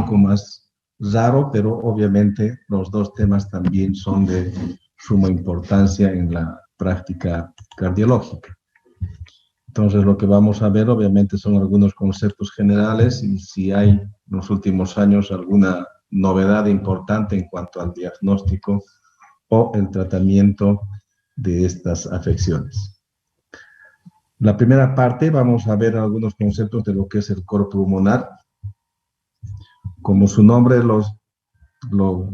poco más raro, pero obviamente los dos temas también son de suma importancia en la práctica cardiológica. Entonces, lo que vamos a ver, obviamente, son algunos conceptos generales y si hay en los últimos años alguna novedad importante en cuanto al diagnóstico o el tratamiento de estas afecciones. La primera parte, vamos a ver algunos conceptos de lo que es el cor pulmonar. Como su nombre lo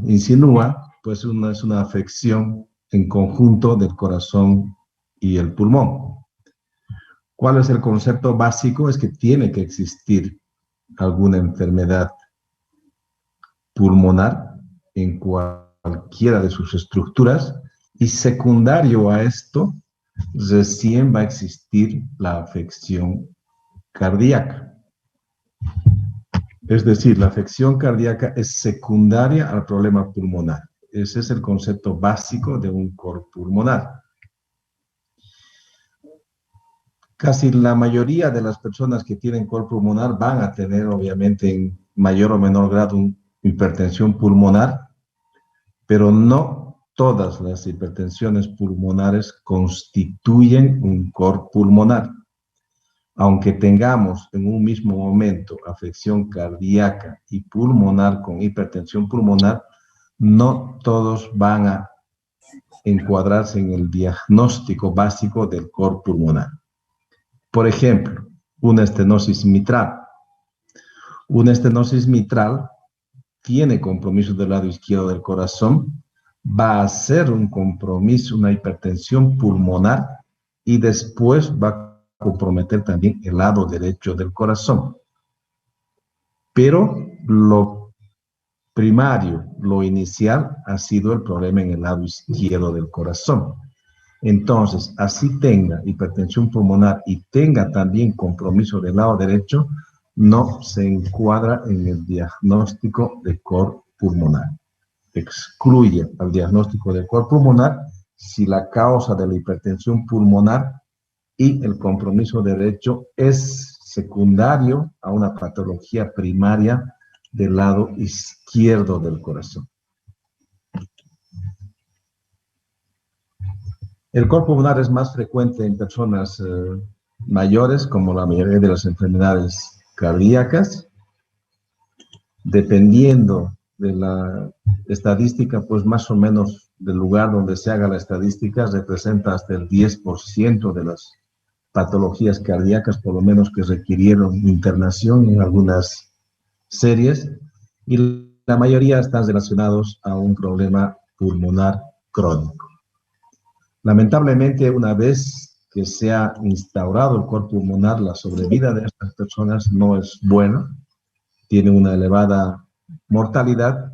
insinúa, pues es una afección en conjunto del corazón y el pulmón. ¿Cuál es el concepto básico? Es que tiene que existir alguna enfermedad pulmonar en cualquiera de sus estructuras y secundario a esto, recién va a existir la afección cardíaca. Es decir, la afección cardíaca es secundaria al problema pulmonar. Ese es el concepto básico de un cor pulmonar. Casi la mayoría de las personas que tienen cor pulmonar van a tener, obviamente, en mayor o menor grado, hipertensión pulmonar, pero no todas las hipertensiones pulmonares constituyen un cor pulmonar. Aunque tengamos en un mismo momento afección cardíaca y pulmonar con hipertensión pulmonar, no todos van a encuadrarse en el diagnóstico básico del cor pulmonar. Por ejemplo, una estenosis mitral. Una estenosis mitral tiene compromiso del lado izquierdo del corazón, va a ser un compromiso, una hipertensión pulmonar y después va a comprometer también el lado derecho del corazón. Pero lo primario, lo inicial, ha sido el problema en el lado izquierdo del corazón. Entonces, así tenga hipertensión pulmonar y tenga también compromiso del lado derecho, no se encuadra en el diagnóstico de cor pulmonar. Excluye al diagnóstico de cor pulmonar si la causa de la hipertensión pulmonar y el compromiso derecho es secundario a una patología primaria del lado izquierdo del corazón. El cor pulmonar es más frecuente en personas mayores, como la mayoría de las enfermedades cardíacas. Dependiendo de la estadística, pues más o menos del lugar donde se haga la estadística, representa hasta el 10% de las patologías cardíacas, por lo menos que requirieron internación en algunas series, y la mayoría están relacionados a un problema pulmonar crónico. Lamentablemente, una vez que se ha instaurado el cor pulmonar, la sobrevida de estas personas no es buena, tiene una elevada mortalidad,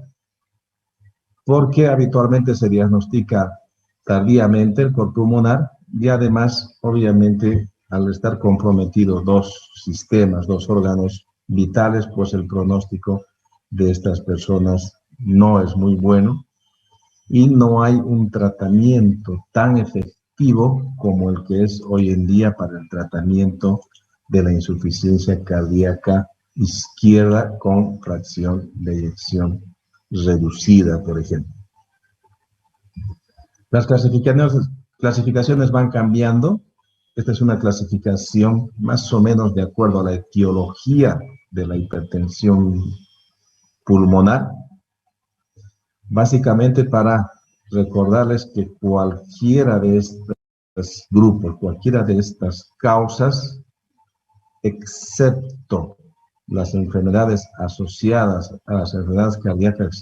porque habitualmente se diagnostica tardíamente el cor pulmonar y además, obviamente, al estar comprometidos dos sistemas, dos órganos vitales, pues el pronóstico de estas personas no es muy bueno y no hay un tratamiento tan efectivo como el que es hoy en día para el tratamiento de la insuficiencia cardíaca izquierda con fracción de eyección reducida, por ejemplo. Las clasificaciones van cambiando. Esta es una clasificación más o menos de acuerdo a la etiología de la hipertensión pulmonar. Básicamente para recordarles que cualquiera de estos grupos, cualquiera de estas causas, excepto las enfermedades asociadas a las enfermedades cardíacas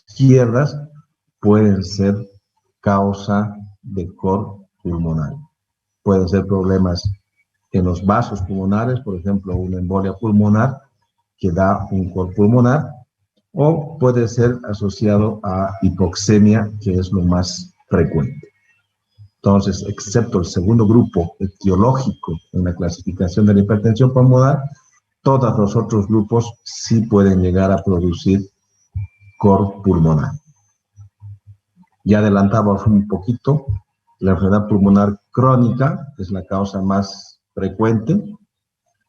izquierdas, pueden ser causa de cor pulmonar. Pueden ser problemas en los vasos pulmonares, por ejemplo, una embolia pulmonar que da un cor pulmonar, o puede ser asociado a hipoxemia, que es lo más frecuente. Entonces, excepto el segundo grupo etiológico en la clasificación de la hipertensión pulmonar, todos los otros grupos sí pueden llegar a producir cor pulmonar. Ya adelantamos un poquito, la enfermedad pulmonar crónica es la causa más frecuente,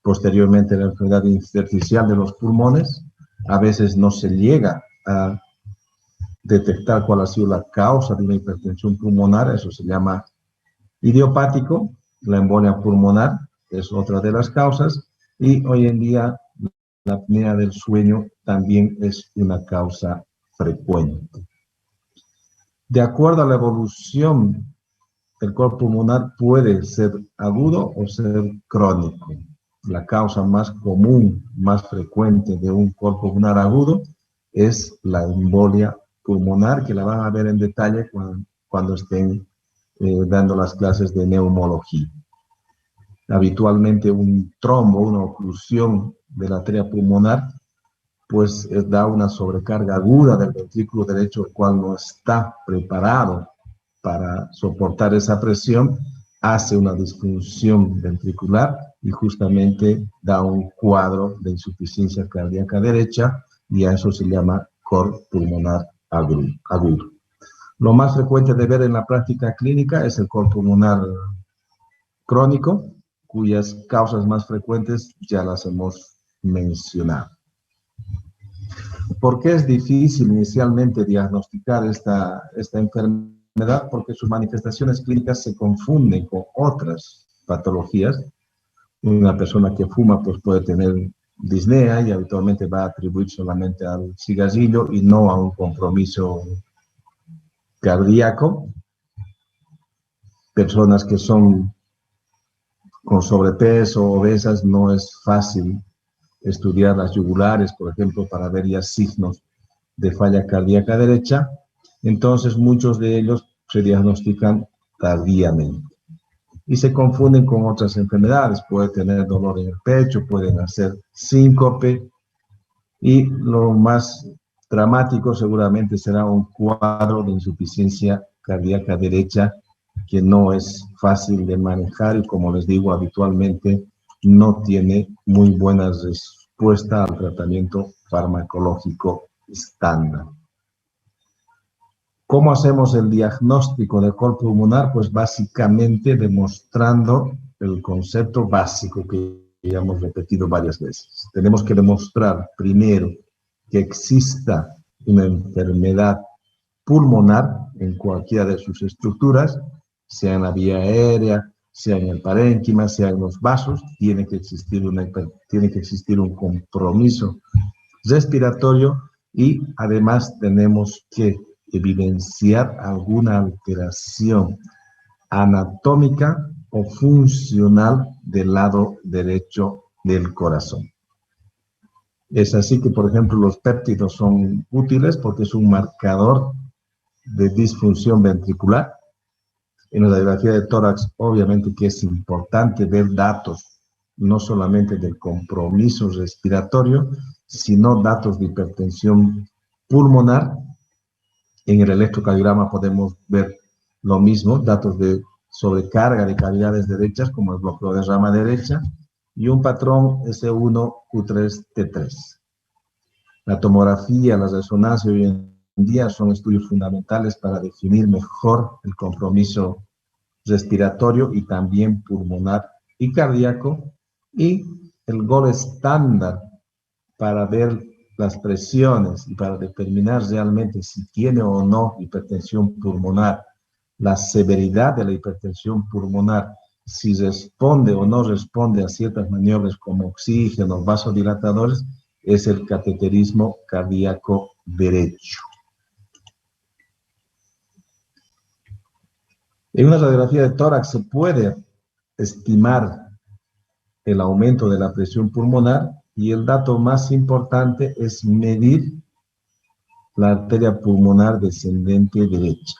posteriormente la enfermedad intersticial de los pulmones, A veces no se llega a detectar cuál ha sido la causa de una hipertensión pulmonar, eso se llama idiopático. La embolia pulmonar es otra de las causas, y hoy en día la apnea del sueño también es una causa frecuente. De acuerdo a la evolución, el col pulmonar puede ser agudo o ser crónico. La causa más común, más frecuente de un col pulmonar agudo es la embolia pulmonar, que la van a ver en detalle cuando estén dando las clases de neumología. Habitualmente un trombo, una oclusión de la arteria pulmonar, pues da una sobrecarga aguda del ventrículo derecho, el cual no está preparado para soportar esa presión, hace una disfunción ventricular y justamente da un cuadro de insuficiencia cardíaca derecha, y a eso se llama col pulmonar agudo. Lo más frecuente de ver en la práctica clínica es el col pulmonar crónico, cuyas causas más frecuentes ya las hemos mencionado. ¿Por qué es difícil inicialmente diagnosticar esta enfermedad? Porque sus manifestaciones clínicas se confunden con otras patologías. Una persona que fuma pues puede tener disnea y habitualmente va a atribuir solamente al cigarrillo y no a un compromiso cardíaco. Personas que son con sobrepeso o obesas, no es fácil estudiar las yugulares, por ejemplo, para ver ya signos de falla cardíaca derecha. Entonces muchos de ellos se diagnostican tardíamente y se confunden con otras enfermedades. Puede tener dolor en el pecho, pueden hacer síncope, y lo más dramático seguramente será un cuadro de insuficiencia cardíaca derecha, que no es fácil de manejar y, como les digo, habitualmente no tiene muy buena respuesta al tratamiento farmacológico estándar. ¿Cómo hacemos el diagnóstico de col pulmonar? Pues básicamente demostrando el concepto básico que ya hemos repetido varias veces. Tenemos que demostrar primero que exista una enfermedad pulmonar en cualquiera de sus estructuras, sea en la vía aérea, sea en el parénquima, sea en los vasos. Tiene que existir un compromiso respiratorio, y además tenemos que evidenciar alguna alteración anatómica o funcional del lado derecho del corazón. Es así que, por ejemplo, los péptidos son útiles porque es un marcador de disfunción ventricular. En la radiografía de tórax, obviamente que es importante ver datos no solamente del compromiso respiratorio, sino datos de hipertensión pulmonar. En el electrocardiograma podemos ver lo mismo, datos de sobrecarga de cavidades derechas, como el bloqueo de rama derecha, y un patrón S1, Q3, T3. La tomografía, la resonancia hoy en día son estudios fundamentales para definir mejor el compromiso respiratorio y también pulmonar y cardíaco, y el gold estándar para ver las presiones y para determinar realmente si tiene o no hipertensión pulmonar, la severidad de la hipertensión pulmonar, si responde o no responde a ciertas maniobras como oxígeno, vasodilatadores, es el cateterismo cardíaco derecho. En una radiografía de tórax se puede estimar el aumento de la presión pulmonar, y el dato más importante es medir la arteria pulmonar descendente derecha.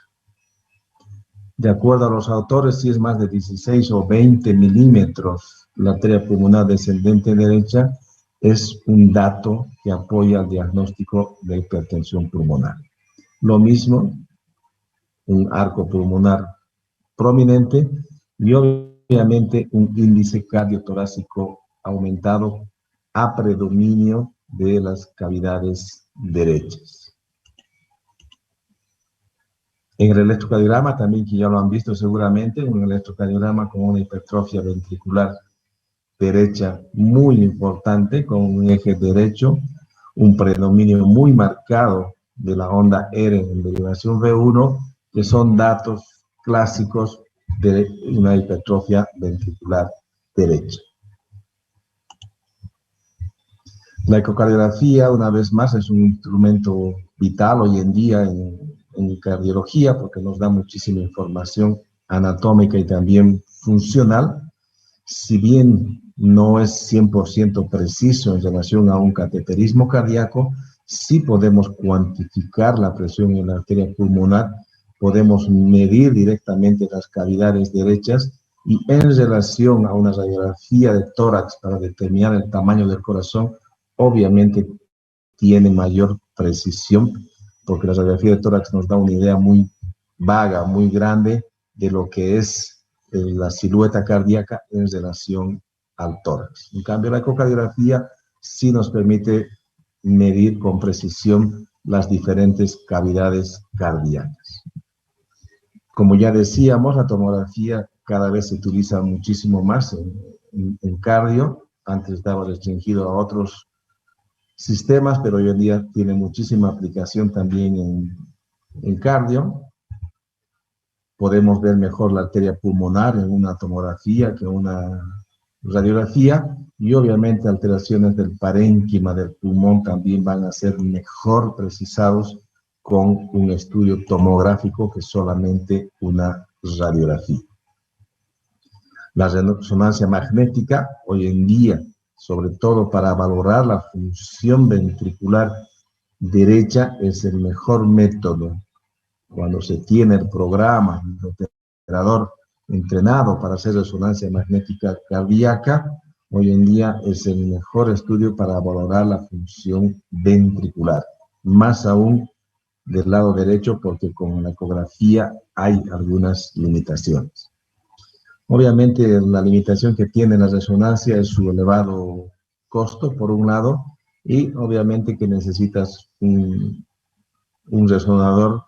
De acuerdo a los autores, si es más de 16 o 20 milímetros la arteria pulmonar descendente derecha, es un dato que apoya el diagnóstico de hipertensión pulmonar. Lo mismo, un arco pulmonar prominente y obviamente un índice cardiotorácico aumentado a predominio de las cavidades derechas. En el electrocardiograma también, que ya lo han visto seguramente, un electrocardiograma con una hipertrofia ventricular derecha muy importante, con un eje derecho, un predominio muy marcado de la onda R en derivación V1, que son datos clásicos de una hipertrofia ventricular derecha. La ecocardiografía, una vez más, es un instrumento vital hoy en día en cardiología porque nos da muchísima información anatómica y también funcional. Si bien no es 100% preciso en relación a un cateterismo cardíaco, sí podemos cuantificar la presión en la arteria pulmonar, podemos medir directamente las cavidades derechas y en relación a una radiografía de tórax para determinar el tamaño del corazón, obviamente tiene mayor precisión, porque la radiografía de tórax nos da una idea muy vaga, muy grande de lo que es la silueta cardíaca en relación al tórax. En cambio, la ecocardiografía sí nos permite medir con precisión las diferentes cavidades cardíacas. Como ya decíamos, la tomografía cada vez se utiliza muchísimo más en cardio. Antes estaba restringido a otros sistemas, pero hoy en día tiene muchísima aplicación también en cardio. Podemos ver mejor la arteria pulmonar en una tomografía que en una radiografía, y obviamente alteraciones del parénquima del pulmón también van a ser mejor precisados con un estudio tomográfico que solamente una radiografía. La resonancia magnética hoy en día, sobre todo para valorar la función ventricular derecha, es el mejor método. Cuando se tiene el programa, el operador entrenado para hacer resonancia magnética cardíaca, hoy en día es el mejor estudio para valorar la función ventricular. Más aún del lado derecho, porque con la ecografía hay algunas limitaciones. Obviamente la limitación que tiene la resonancia es su elevado costo, por un lado, y obviamente que necesitas un resonador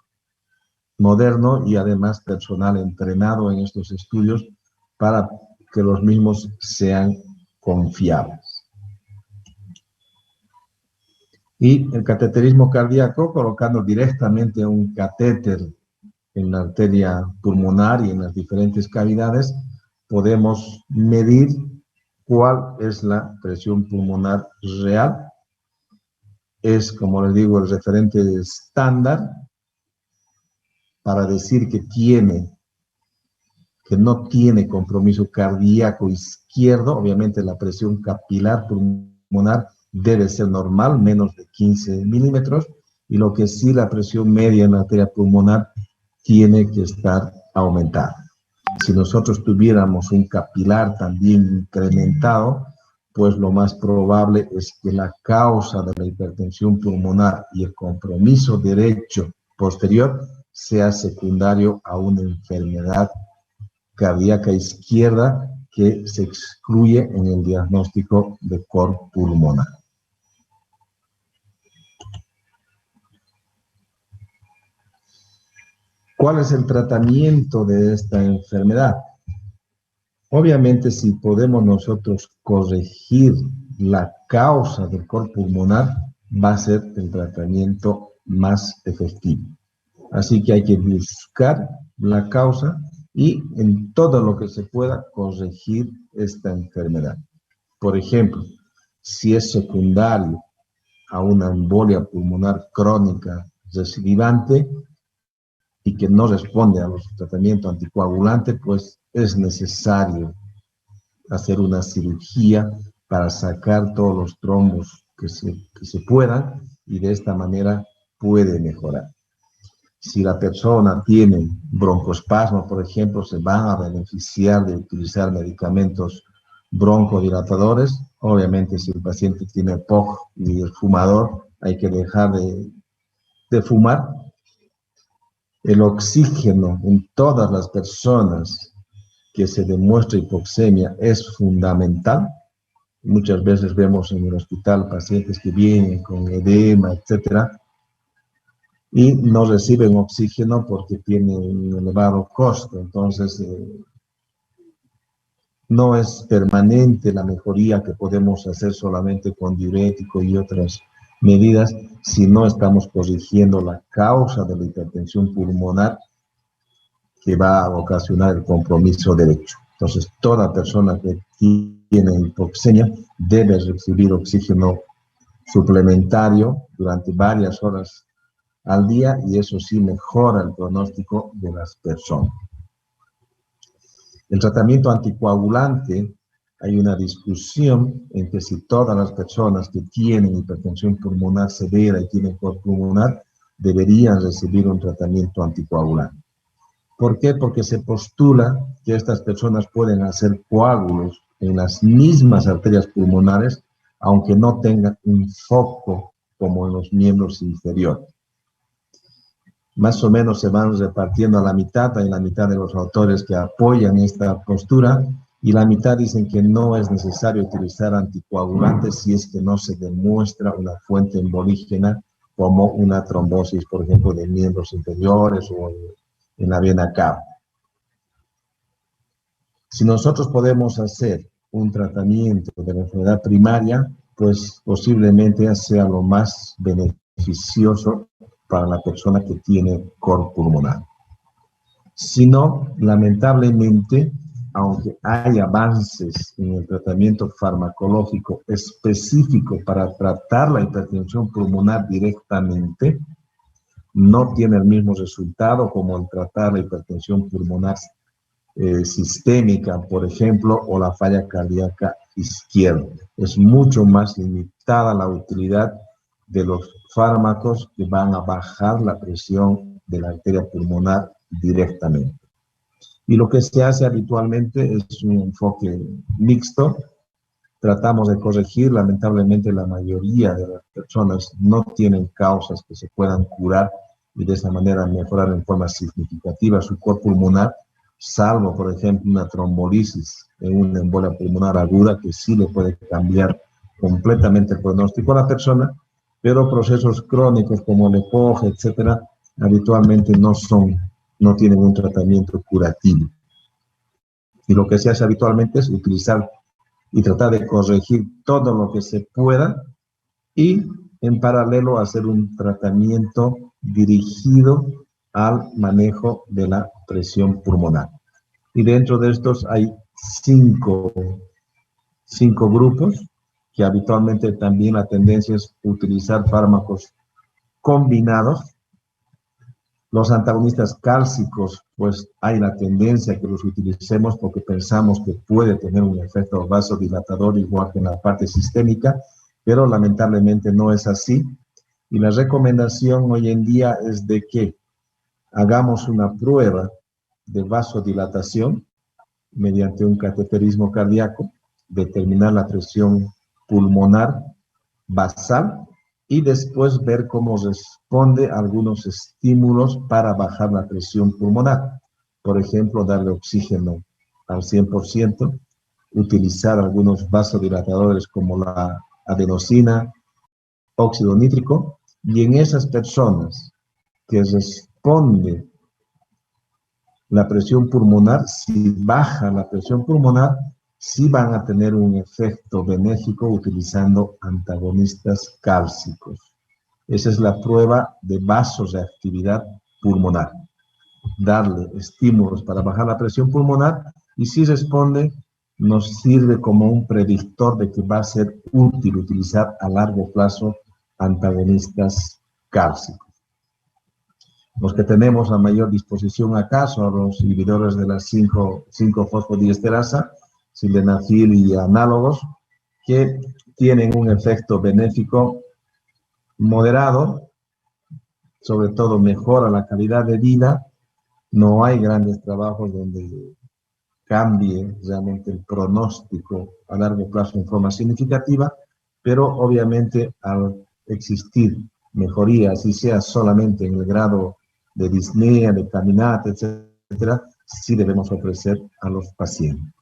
moderno y además personal entrenado en estos estudios para que los mismos sean confiables. Y el cateterismo cardíaco, colocando directamente un catéter en la arteria pulmonar y en las diferentes cavidades, podemos medir cuál es la presión pulmonar real. Es, como les digo, el referente estándar para decir que no tiene compromiso cardíaco izquierdo. Obviamente la presión capilar pulmonar debe ser normal, menos de 15 milímetros, y lo que sí, la presión media en la arteria pulmonar tiene que estar aumentada. Si nosotros tuviéramos un capilar también incrementado, pues lo más probable es que la causa de la hipertensión pulmonar y el compromiso derecho posterior sea secundario a una enfermedad cardíaca izquierda que se excluye en el diagnóstico de cor pulmonar. ¿Cuál es el tratamiento de esta enfermedad? Obviamente, si podemos nosotros corregir la causa del cor pulmonar, va a ser el tratamiento más efectivo. Así que hay que buscar la causa y en todo lo que se pueda corregir esta enfermedad. Por ejemplo, si es secundario a una embolia pulmonar crónica recidivante y que no responde a los tratamientos anticoagulantes, pues es necesario hacer una cirugía para sacar todos los trombos que se puedan, y de esta manera puede mejorar. Si la persona tiene broncoespasmo, por ejemplo, se van a beneficiar de utilizar medicamentos broncodilatadores. Obviamente, si el paciente tiene POC y es fumador, hay que dejar de fumar. El oxígeno en todas las personas que se demuestra hipoxemia es fundamental. Muchas veces vemos en el hospital pacientes que vienen con edema, etcétera, y no reciben oxígeno porque tienen un elevado costo. Entonces, no es permanente la mejoría que podemos hacer solamente con diurético y otros medidas si no estamos corrigiendo la causa de la hipertensión pulmonar que va a ocasionar el compromiso derecho. Entonces, toda persona que tiene hipoxemia debe recibir oxígeno suplementario durante varias horas al día, y eso sí mejora el pronóstico de las personas. El tratamiento anticoagulante, hay una discusión en que si todas las personas que tienen hipertensión pulmonar severa y tienen cor pulmonar deberían recibir un tratamiento anticoagulante. ¿Por qué? Porque se postula que estas personas pueden hacer coágulos en las mismas arterias pulmonares, aunque no tengan un foco como en los miembros inferiores. Más o menos se van repartiendo a la mitad. Hay la mitad de los autores que apoyan esta postura y la mitad dicen que no es necesario utilizar anticoagulantes si es que no se demuestra una fuente embolígena como una trombosis, por ejemplo, de miembros inferiores o en la vena cava. Si nosotros podemos hacer un tratamiento de la enfermedad primaria, pues posiblemente sea lo más beneficioso para la persona que tiene cor pulmonar. Si no, lamentablemente, aunque hay avances en el tratamiento farmacológico específico para tratar la hipertensión pulmonar directamente, no tiene el mismo resultado como el tratar la hipertensión pulmonar sistémica, por ejemplo, o la falla cardíaca izquierda. Es mucho más limitada la utilidad de los fármacos que van a bajar la presión de la arteria pulmonar directamente. Y lo que se hace habitualmente es un enfoque mixto. Tratamos de corregir. Lamentablemente la mayoría de las personas no tienen causas que se puedan curar y de esa manera mejorar en forma significativa su cor pulmonar, salvo, por ejemplo, una trombolisis en una embolia pulmonar aguda que sí le puede cambiar completamente el pronóstico a la persona, pero procesos crónicos como el EPOG, etcétera, habitualmente no tienen un tratamiento curativo. Y lo que se hace habitualmente es utilizar y tratar de corregir todo lo que se pueda y en paralelo hacer un tratamiento dirigido al manejo de la presión pulmonar. Y dentro de estos hay cinco grupos que habitualmente también la tendencia es utilizar fármacos combinados. Los antagonistas cálcicos, pues hay la tendencia que los utilicemos porque pensamos que puede tener un efecto vasodilatador igual que en la parte sistémica, pero lamentablemente no es así. Y la recomendación hoy en día es de que hagamos una prueba de vasodilatación mediante un cateterismo cardíaco, determinar la presión pulmonar basal y después ver cómo responde a algunos estímulos para bajar la presión pulmonar. Por ejemplo, darle oxígeno al 100%, utilizar algunos vasodilatadores como la adenosina, óxido nítrico, y en esas personas que responde la presión pulmonar, si baja la presión pulmonar, sí van a tener un efecto benéfico utilizando antagonistas cálcicos. Esa es la prueba de vasoreactividad pulmonar. Darle estímulos para bajar la presión pulmonar y si responde, nos sirve como un predictor de que va a ser útil utilizar a largo plazo antagonistas cálcicos. Los que tenemos a mayor disposición acá son los inhibidores de las 5-fosfodiesterasa, sildenafil y análogos, que tienen un efecto benéfico moderado, sobre todo mejora la calidad de vida. No hay grandes trabajos donde cambie realmente el pronóstico a largo plazo en forma significativa, pero obviamente al existir mejoría, así sea solamente en el grado de disnea, de caminata, etcétera, sí debemos ofrecer a los pacientes.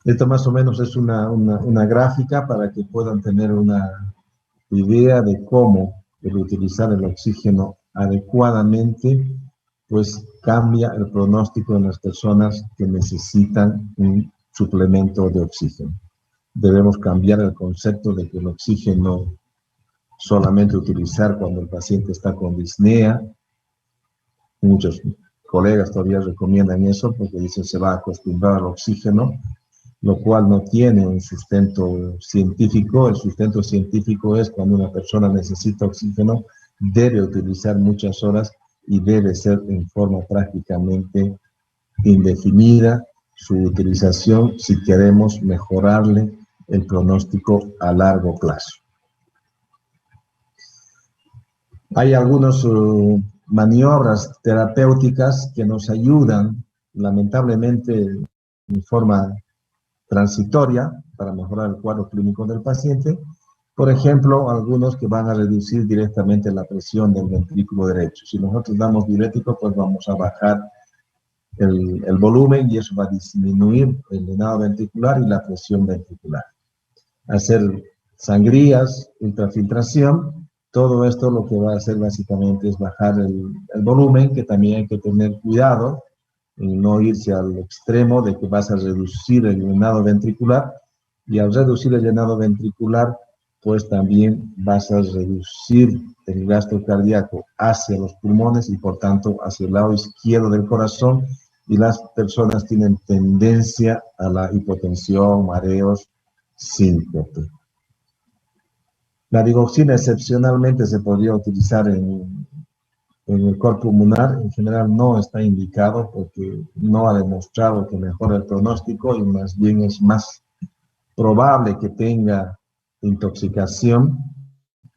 Esto más o menos es una gráfica para que puedan tener una idea de cómo el utilizar el oxígeno adecuadamente pues cambia el pronóstico en las personas que necesitan un suplemento de oxígeno. debemos cambiar el concepto de que el oxígeno solamente utilizar cuando el paciente está con disnea. Muchos colegas todavía recomiendan eso porque dicen se va a acostumbrar al oxígeno, lo cual no tiene un sustento científico. El sustento científico es cuando una persona necesita oxígeno, debe utilizar muchas horas y debe ser en forma prácticamente indefinida su utilización si queremos mejorarle el pronóstico a largo plazo. Hay algunas maniobras terapéuticas que nos ayudan, lamentablemente, en forma transitoria para mejorar el cuadro clínico del paciente. Por ejemplo, algunos que van a reducir directamente la presión del ventrículo derecho. Si nosotros damos diurético, pues vamos a bajar el volumen y eso va a disminuir el llenado ventricular y la presión ventricular. Hacer sangrías, ultrafiltración, todo esto lo que va a hacer básicamente es bajar el volumen, que también hay que tener cuidado en no irse al extremo de que vas a reducir el llenado ventricular, y al reducir el llenado ventricular, pues también vas a reducir el gasto cardíaco hacia los pulmones y por tanto hacia el lado izquierdo del corazón, y las personas tienen tendencia a la hipotensión, mareos, síncope. La digoxina excepcionalmente se podría utilizar en el cor pulmonar. En general no está indicado porque no ha demostrado que mejore el pronóstico y más bien es más probable que tenga intoxicación,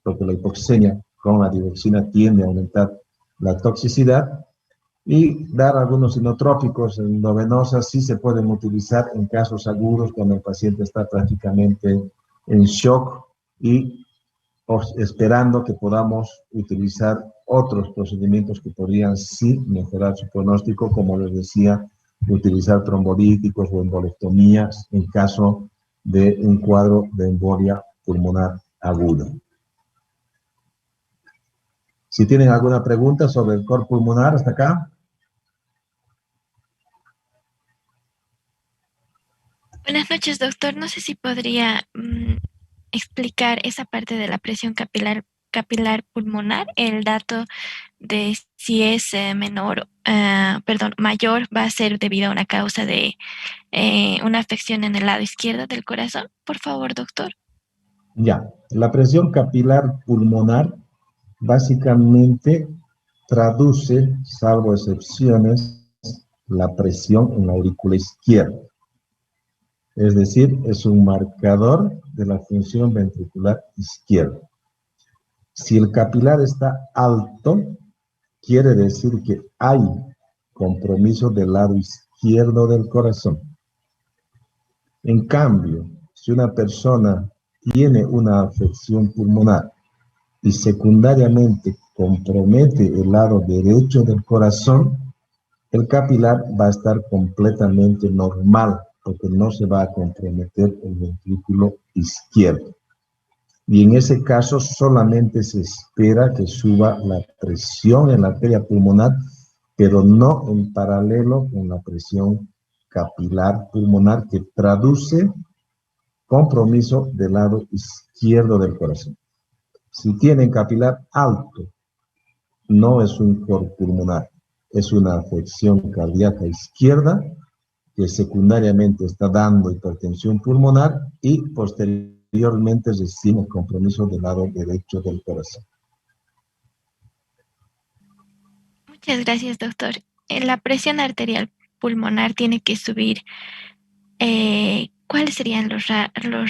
porque la hipoxemia con la digoxina tiende a aumentar la toxicidad. Y dar algunos inotrópicos endovenosas sí se pueden utilizar en casos agudos cuando el paciente está prácticamente en shock y esperando que podamos utilizar otros procedimientos que podrían sí mejorar su pronóstico, como les decía, utilizar trombolíticos o embolectomías en caso de un cuadro de embolia pulmonar aguda. Si tienen alguna pregunta sobre el cor pulmonar hasta acá. Buenas noches, doctor. No sé si podría explicar esa parte de la presión capilar pulmonar, el dato de si es mayor, va a ser debido a una causa de una afección en el lado izquierdo del corazón. Por favor, doctor. Ya, la presión capilar pulmonar básicamente traduce, salvo excepciones, la presión en la aurícula izquierda. Es decir, es un marcador de la función ventricular izquierda. Si el capilar está alto, quiere decir que hay compromiso del lado izquierdo del corazón. En cambio, si una persona tiene una afección pulmonar y secundariamente compromete el lado derecho del corazón, el capilar va a estar completamente normal, porque no se va a comprometer el ventrículo izquierdo. Y en ese caso solamente se espera que suba la presión en la arteria pulmonar, pero no en paralelo con la presión capilar pulmonar, que traduce compromiso del lado izquierdo del corazón. Si tienen capilar alto, no es un cor pulmonar, es una afección cardíaca izquierda que secundariamente está dando hipertensión pulmonar y posteriormente recibe compromiso del lado derecho del corazón. Muchas gracias, doctor. La presión arterial pulmonar tiene que subir. ¿Cuáles serían los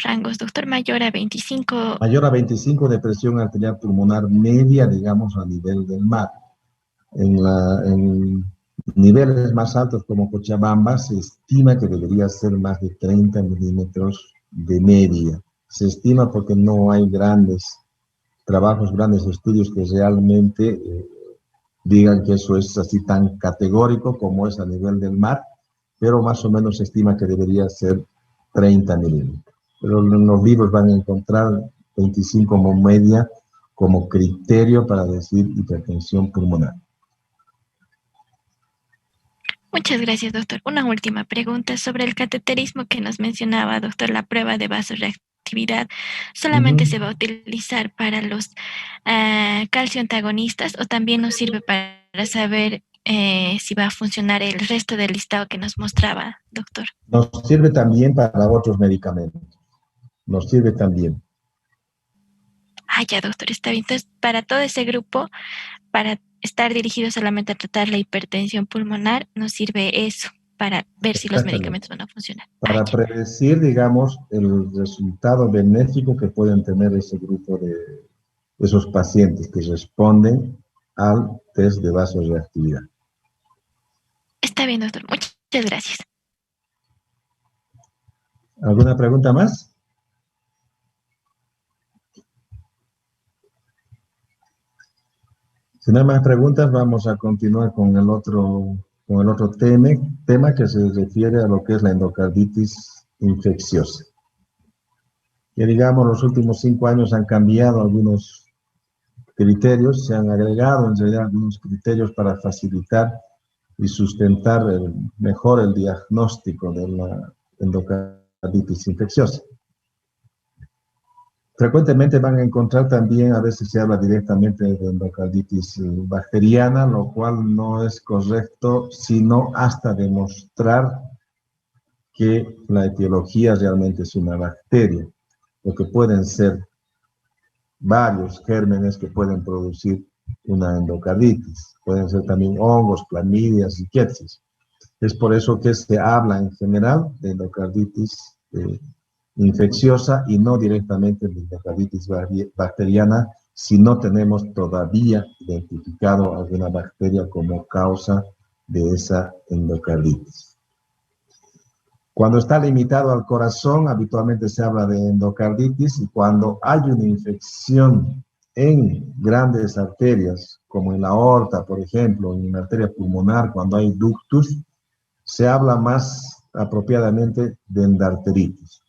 rangos, doctor? Mayor a 25. Mayor a 25 de presión arterial pulmonar media, digamos, a nivel del mar. En niveles más altos como Cochabamba se estima que debería ser más de 30 milímetros de media. Se estima porque no hay grandes trabajos, grandes estudios que realmente digan que eso es así tan categórico como es a nivel del mar, pero más o menos se estima que debería ser 30 milímetros. Pero en los libros van a encontrar 25 como media, como criterio para decir hipertensión pulmonar. Muchas gracias, doctor. Una última pregunta sobre el cateterismo que nos mencionaba, doctor. La prueba de vasoreactividad solamente Ujú. se va a utilizar para los calcio antagonistas o también nos sirve para saber si va a funcionar el resto del listado que nos mostraba, doctor. Nos sirve también para otros medicamentos. Nos sirve también. Ah, ya, doctor, está bien. Entonces, para todo ese grupo, para estar dirigido solamente a tratar la hipertensión pulmonar, nos sirve eso para ver si los Exactamente. medicamentos van a funcionar. Ah, Para ya. predecir, digamos, el resultado benéfico que pueden tener ese grupo de esos pacientes que responden al test de vasoreactividad. Está bien, doctor. Muchas gracias. ¿Alguna pregunta más? Si no hay más preguntas, vamos a continuar con el otro tema que se refiere a lo que es la endocarditis infecciosa. Que digamos, los últimos 5 años han cambiado algunos criterios, se han agregado en realidad algunos criterios para facilitar y sustentar mejor el diagnóstico de la endocarditis infecciosa. Frecuentemente van a encontrar también, a veces se habla directamente de endocarditis bacteriana, lo cual no es correcto, sino hasta demostrar que la etiología realmente es una bacteria, lo que pueden ser varios gérmenes que pueden producir una endocarditis. Pueden ser también hongos, clamidias, riquetsias. Es por eso que se habla en general de endocarditis infecciosa y no directamente de endocarditis bacteriana si no tenemos todavía identificado alguna bacteria como causa de esa endocarditis. Cuando está limitado al corazón, habitualmente se habla de endocarditis, y cuando hay una infección en grandes arterias, como en la aorta, por ejemplo, en una arteria pulmonar, cuando hay ductus, se habla más apropiadamente de endarteritis.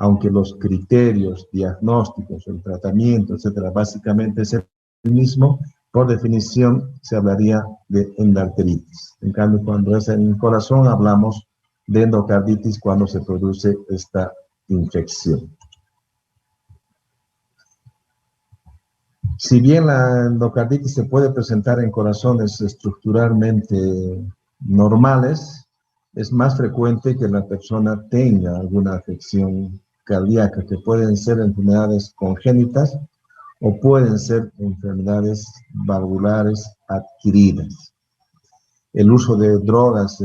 Aunque los criterios diagnósticos, el tratamiento, etcétera, básicamente es el mismo, por definición se hablaría de endarteritis. En cambio, cuando es en el corazón, hablamos de endocarditis cuando se produce esta infección. Si bien la endocarditis se puede presentar en corazones estructuralmente normales, es más frecuente que la persona tenga alguna afección cardíaca, que pueden ser enfermedades congénitas o pueden ser enfermedades valvulares adquiridas. El uso de drogas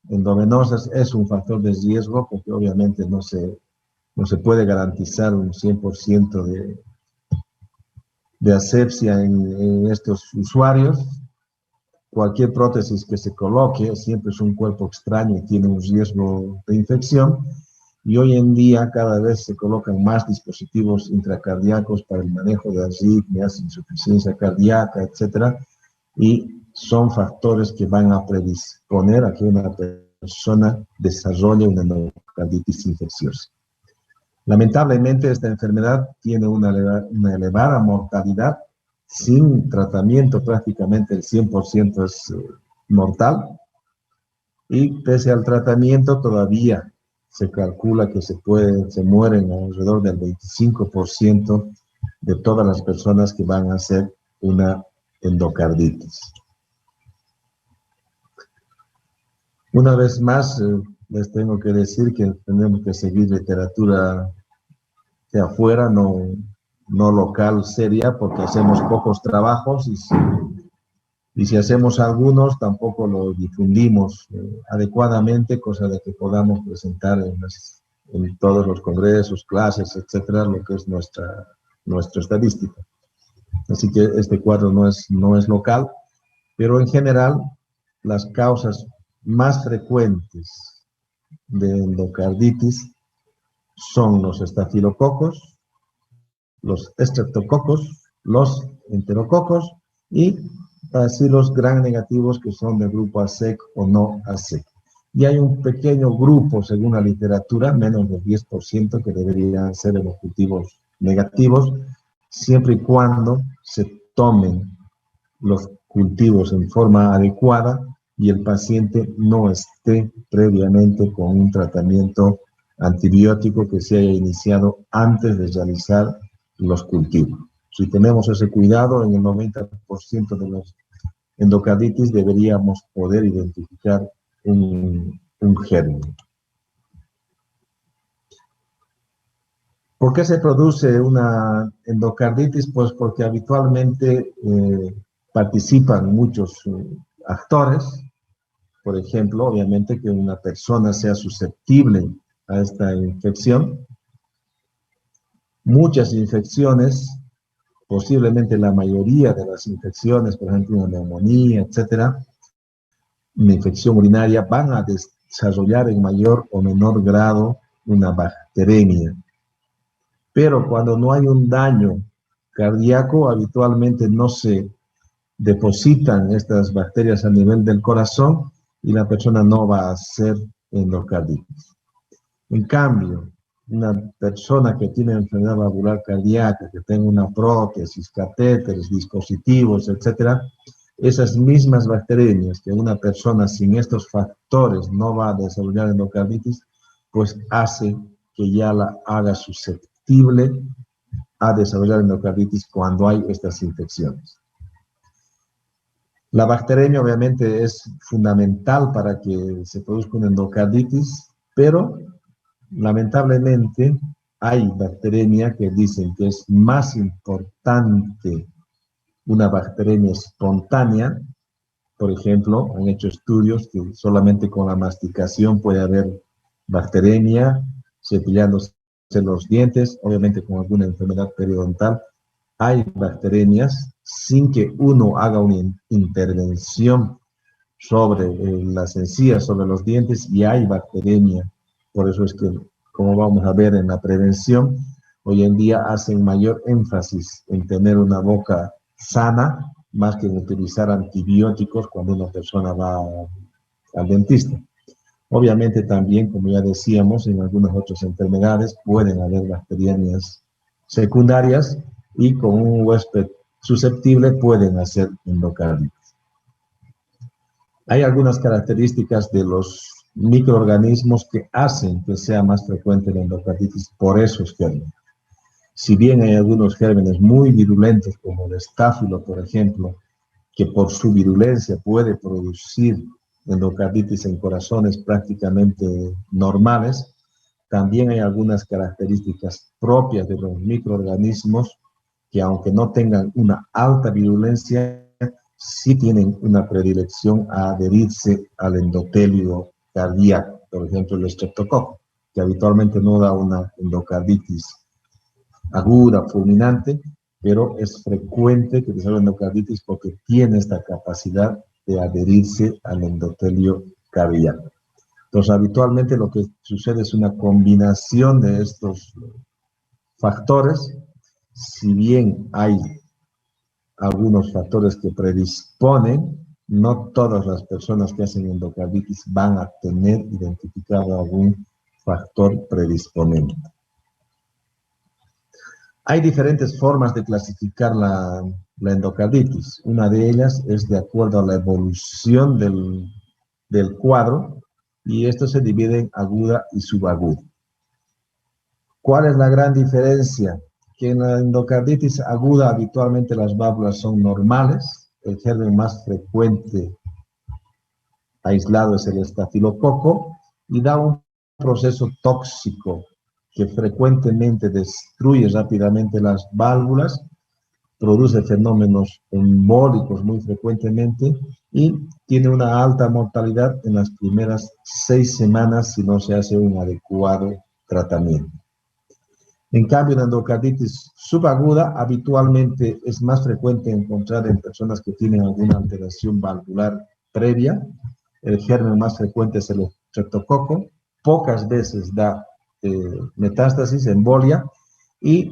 endovenosas es un factor de riesgo porque obviamente no se puede garantizar un 100% de asepsia en estos usuarios. Cualquier prótesis que se coloque siempre es un cuerpo extraño y tiene un riesgo de infección. Y hoy en día cada vez se colocan más dispositivos intracardíacos para el manejo de arritmias, insuficiencia cardíaca, etcétera, y son factores que van a predisponer a que una persona desarrolle una endocarditis infecciosa. Lamentablemente, esta enfermedad tiene una elevada mortalidad. Sin tratamiento, prácticamente el 100% es mortal. Y pese al tratamiento, todavía se calcula que se mueren alrededor del 25% de todas las personas que van a hacer una endocarditis. Una vez más, les tengo que decir que tenemos que seguir literatura de afuera, no local, seria, porque hacemos pocos trabajos y si hacemos algunos tampoco los difundimos adecuadamente, cosa de que podamos presentar en todos los congresos, clases, etcétera, lo que es nuestra estadística. Así que este cuadro no es local, pero en general las causas más frecuentes de endocarditis son los estafilococos, los estreptococos, los enterococos y bacilos gram negativos que son del grupo ASEC o no ASEC. Y hay un pequeño grupo, según la literatura, menos del 10%, que deberían ser de los cultivos negativos, siempre y cuando se tomen los cultivos en forma adecuada y el paciente no esté previamente con un tratamiento antibiótico que se haya iniciado antes de realizar los cultivos. Si tenemos ese cuidado, en el 90% de los endocarditis deberíamos poder identificar un germen. ¿Por qué se produce una endocarditis? Pues porque habitualmente participan muchos actores. Por ejemplo, obviamente que una persona sea susceptible a esta infección. Muchas infecciones, posiblemente la mayoría de las infecciones, por ejemplo, una neumonía, etcétera, una infección urinaria, van a desarrollar en mayor o menor grado una bacteremia. Pero cuando no hay un daño cardíaco, habitualmente no se depositan estas bacterias a nivel del corazón y la persona no va a hacer endocarditis. En cambio, una persona que tiene enfermedad valvular cardíaca, que tenga una prótesis, catéteres, dispositivos, etcétera, esas mismas bacterias que una persona sin estos factores no va a desarrollar endocarditis, pues hace que ya la haga susceptible a desarrollar endocarditis cuando hay estas infecciones. La bacteremia obviamente es fundamental para que se produzca una endocarditis, pero lamentablemente hay bacteremia que dicen que es más importante una bacteremia espontánea. Por ejemplo, han hecho estudios que solamente con la masticación puede haber bacteremia, cepillándose los dientes, obviamente con alguna enfermedad periodontal. Hay bacteremias sin que uno haga una intervención sobre las encías, sobre los dientes, y hay bacteremia. Por eso es que, como vamos a ver en la prevención, hoy en día hacen mayor énfasis en tener una boca sana, más que en utilizar antibióticos cuando una persona va al dentista. Obviamente también, como ya decíamos, en algunas otras enfermedades pueden haber bacterias secundarias y con un huésped susceptible pueden hacer endocarditis. Hay algunas características de los microorganismos que hacen que sea más frecuente la endocarditis por esos gérmenes. Si bien hay algunos gérmenes muy virulentos, como el estáfilo, por ejemplo, que por su virulencia puede producir endocarditis en corazones prácticamente normales, también hay algunas características propias de los microorganismos que, aunque no tengan una alta virulencia, sí tienen una predilección a adherirse al endotelio cardíaco. Por ejemplo, el estreptococo, que habitualmente no da una endocarditis aguda, fulminante, pero es frecuente que desarrolle endocarditis porque tiene esta capacidad de adherirse al endotelio cardíaco. Entonces, habitualmente lo que sucede es una combinación de estos factores. Si bien hay algunos factores que predisponen, no todas las personas que hacen endocarditis van a tener identificado algún factor predisponente. Hay diferentes formas de clasificar la endocarditis. Una de ellas es de acuerdo a la evolución del cuadro, y esto se divide en aguda y subaguda. ¿Cuál es la gran diferencia? Que en la endocarditis aguda habitualmente las válvulas son normales, el germen más frecuente aislado es el estafilococo y da un proceso tóxico que frecuentemente destruye rápidamente las válvulas, produce fenómenos embólicos muy frecuentemente y tiene una alta mortalidad en las primeras 6 semanas si no se hace un adecuado tratamiento. En cambio, la endocarditis subaguda habitualmente es más frecuente encontrar en personas que tienen alguna alteración valvular previa. El germen más frecuente es el estreptococo. Pocas veces da metástasis, embolia, y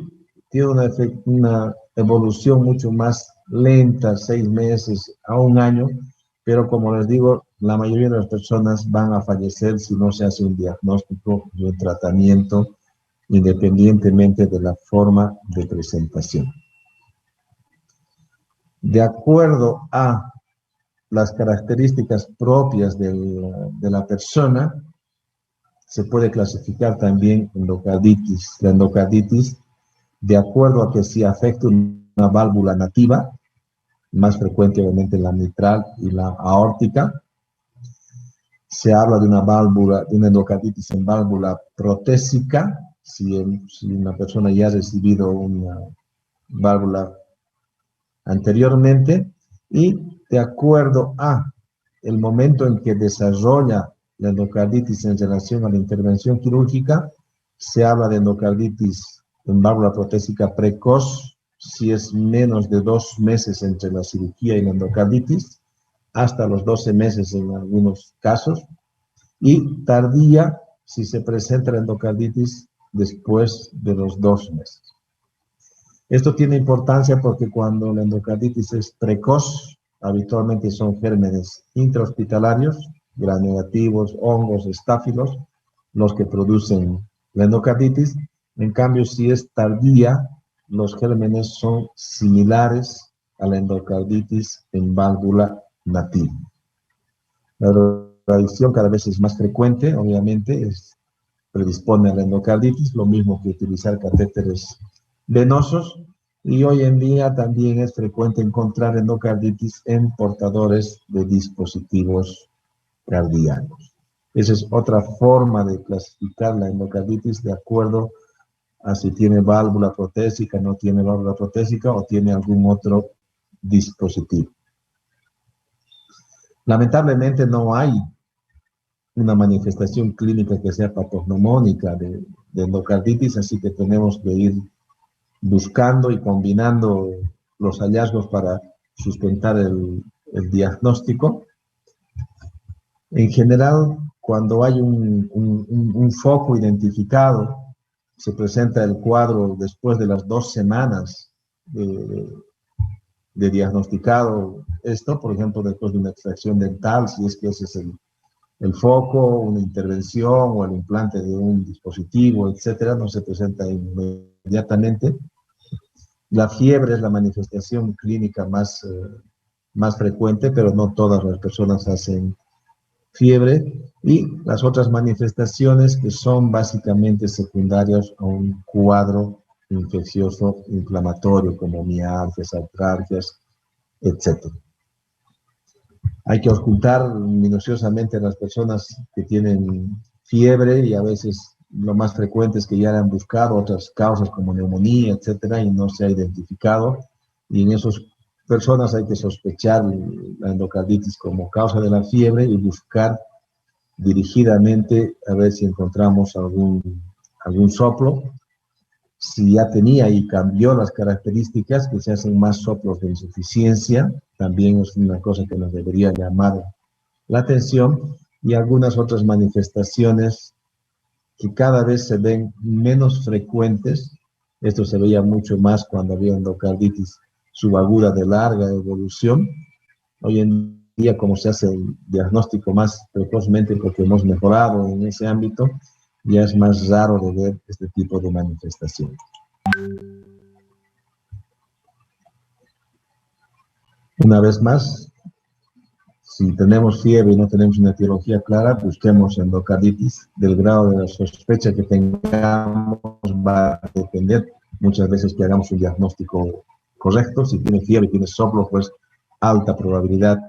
tiene una evolución mucho más lenta, 6 meses a 1 año, pero como les digo, la mayoría de las personas van a fallecer si no se hace un diagnóstico y un tratamiento independientemente de la forma de presentación. De acuerdo a las características propias de la persona, se puede clasificar también endocarditis. La endocarditis, de acuerdo a que si afecta una válvula nativa, más frecuente obviamente la mitral y la aórtica, se habla de una válvula, de una endocarditis en válvula protésica, si una persona ya ha recibido una válvula anteriormente, y de acuerdo a el momento en que desarrolla la endocarditis en relación a la intervención quirúrgica, se habla de endocarditis en válvula protésica precoz, si es menos de 2 meses entre la cirugía y la endocarditis, hasta los 12 meses en algunos casos, y tardía si se presenta la endocarditis después de los 2 meses. Esto tiene importancia porque cuando la endocarditis es precoz, habitualmente son gérmenes intrahospitalarios, gram negativos, hongos, estáfilos, los que producen la endocarditis. En cambio, si es tardía, los gérmenes son similares a la endocarditis en válvula nativa. La drogadicción cada vez es más frecuente, obviamente, predispone a la endocarditis, lo mismo que utilizar catéteres venosos, y hoy en día también es frecuente encontrar endocarditis en portadores de dispositivos cardíacos. Esa es otra forma de clasificar la endocarditis de acuerdo a si tiene válvula protésica, no tiene válvula protésica o tiene algún otro dispositivo. Lamentablemente no hay una manifestación clínica que sea patognomónica de endocarditis, así que tenemos que ir buscando y combinando los hallazgos para sustentar el diagnóstico. En general, cuando hay un foco identificado, se presenta el cuadro después de las 2 semanas de diagnosticado esto, por ejemplo, después de una extracción dental, si es que ese es el foco, una intervención o el implante de un dispositivo, etcétera, no se presenta inmediatamente. La fiebre es la manifestación clínica más frecuente, pero no todas las personas hacen fiebre, y las otras manifestaciones que son básicamente secundarias a un cuadro infeccioso inflamatorio como mialgias, artralgias, etc. Hay que ocultar minuciosamente a las personas que tienen fiebre, y a veces lo más frecuente es que ya han buscado otras causas como neumonía, etcétera, y no se ha identificado, y en esas personas hay que sospechar la endocarditis como causa de la fiebre y buscar dirigidamente a ver si encontramos algún soplo. Si ya tenía y cambió las características, que se hacen más soplos de insuficiencia, también es una cosa que nos debería llamar la atención, y algunas otras manifestaciones que cada vez se ven menos frecuentes. Esto se veía mucho más cuando había endocarditis subaguda de larga evolución. Hoy en día, como se hace el diagnóstico más precozmente porque hemos mejorado en ese ámbito, ya es más raro de ver este tipo de manifestaciones. Una vez más, si tenemos fiebre y no tenemos una etiología clara, busquemos endocarditis. Del grado de la sospecha que tengamos va a depender muchas veces que hagamos un diagnóstico correcto. Si tiene fiebre y tiene soplo, pues alta probabilidad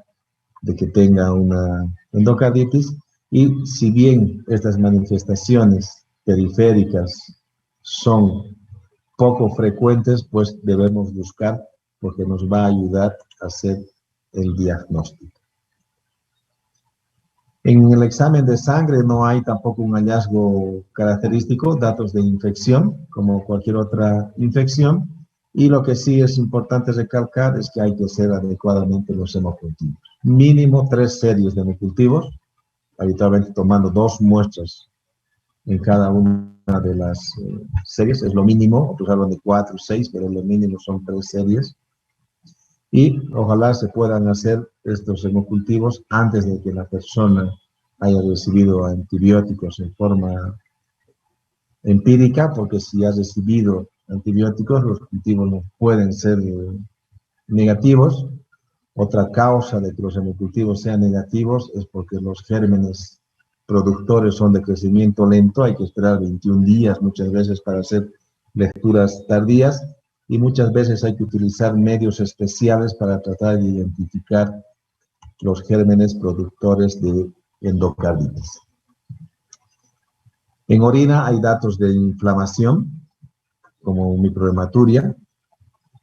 de que tenga una endocarditis. Y si bien estas manifestaciones periféricas son poco frecuentes, pues debemos buscar, porque nos va a ayudar a hacer el diagnóstico. En el examen de sangre no hay tampoco un hallazgo característico, datos de infección, como cualquier otra infección, y lo que sí es importante recalcar es que hay que hacer adecuadamente los hemocultivos. Mínimo 3 series de hemocultivos, habitualmente tomando 2 muestras en cada una de las series, es lo mínimo. Otros hablan de 4 o 6, pero lo mínimo son 3 series. Y ojalá se puedan hacer estos hemocultivos antes de que la persona haya recibido antibióticos en forma empírica, porque si ha recibido antibióticos, los cultivos no pueden ser negativos, Otra causa de que los hemocultivos sean negativos es porque los gérmenes productores son de crecimiento lento, hay que esperar 21 días muchas veces para hacer lecturas tardías, y muchas veces hay que utilizar medios especiales para tratar de identificar los gérmenes productores de endocarditis. En orina hay datos de inflamación, como microhematuria.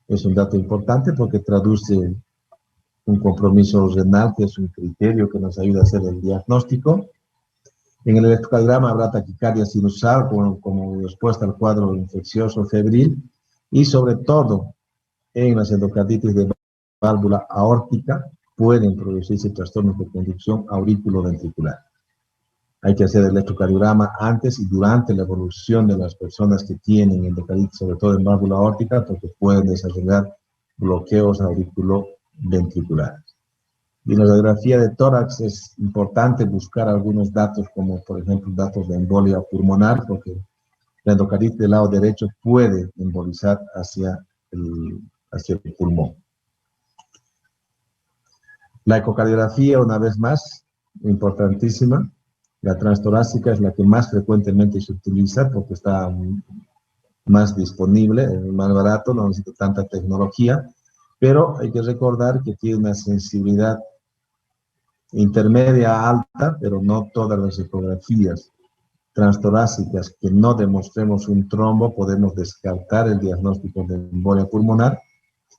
Es un dato importante porque traduce un compromiso renal, que es un criterio que nos ayuda a hacer el diagnóstico. En el electrocardiograma habrá taquicardia sinusal como respuesta al cuadro infeccioso febril, y sobre todo en las endocarditis de válvula aórtica pueden producirse trastornos de conducción auriculoventricular. Hay que hacer el electrocardiograma antes y durante la evolución de las personas que tienen endocarditis, sobre todo en válvula aórtica, porque pueden desarrollar bloqueos auriculoventriculares. Y en la radiografía de tórax es importante buscar algunos datos, como por ejemplo datos de embolia pulmonar, porque la endocarditis del lado derecho puede embolizar hacia el pulmón. La ecocardiografía, una vez más, importantísima. La transtorácica es la que más frecuentemente se utiliza porque está más disponible, es más barato, no necesita tanta tecnología, pero hay que recordar que tiene una sensibilidad intermedia alta, pero no todas las ecografías transtorácicas que no demostremos un trombo podemos descartar el diagnóstico de embolia pulmonar.